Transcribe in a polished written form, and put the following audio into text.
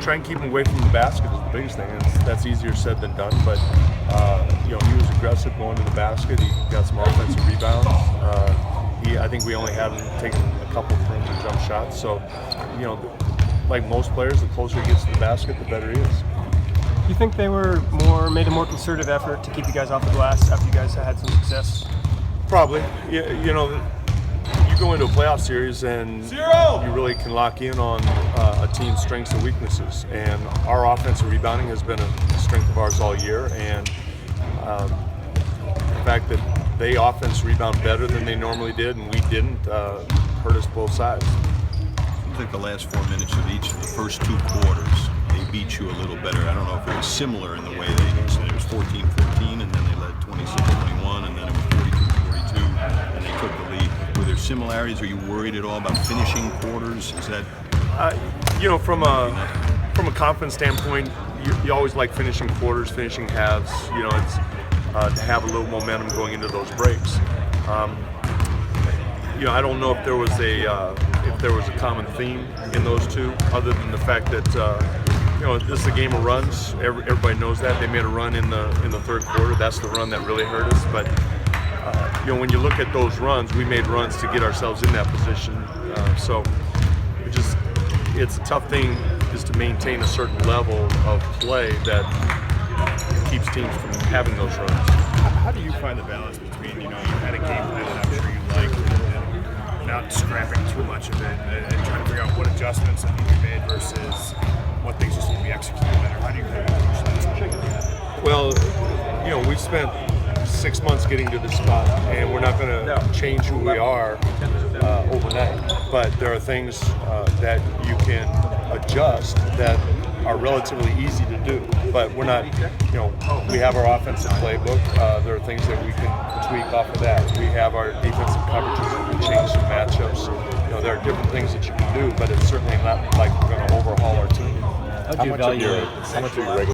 try and keep him away from the basket is the biggest thing. That's easier said than done. But he was aggressive going to the basket. He got some offensive rebounds. I think we only had him taking a couple perimeter jump shots. So, like most players, the closer he gets to the basket, the better he is. Do you think they made a more concerted effort to keep you guys off the glass after you guys had some success? Probably. You go into a playoff series and you really can lock in on a team's strengths and weaknesses. And our offensive rebounding has been a strength of ours all year. And the fact that they offense rebound better than they normally did and we didn't hurt us both sides. I think the last 4 minutes of each of the first 2 quarters, they beat you a little better. I don't know if it was similar in the way they said it was 14-14 and then they led 26-21 and then it was 42-42 and they took the lead. Were there similarities? Are you worried at all about finishing quarters? Is that from a confidence standpoint, you always like finishing quarters, finishing halves. It's to have a little momentum going into those breaks. I don't know if there was a common theme in those two, other than the fact that this is a game of runs. Everybody knows that. They made a run in the third quarter. That's the run that really hurt us. But when you look at those runs, we made runs to get ourselves in that position. So it's a tough thing is to maintain a certain level of play that keeps teams from having those runs. How do you find the balance between, you had a game plan that I'm sure you liked and not scrapping too much of it and trying to figure out what adjustments that need to be made versus what things just need to be executed better? How do you approach that? Well, we spent 6 months getting to this spot, and we're not going to change who we are overnight. But there are things that you can adjust that are relatively easy to do. But we're not, we have our offensive playbook. There are things that we can tweak off of that. We have our defensive coverages. We can change some matchups. There are different things that you can do, but it's certainly not like we're going to overhaul our team. How much of your regular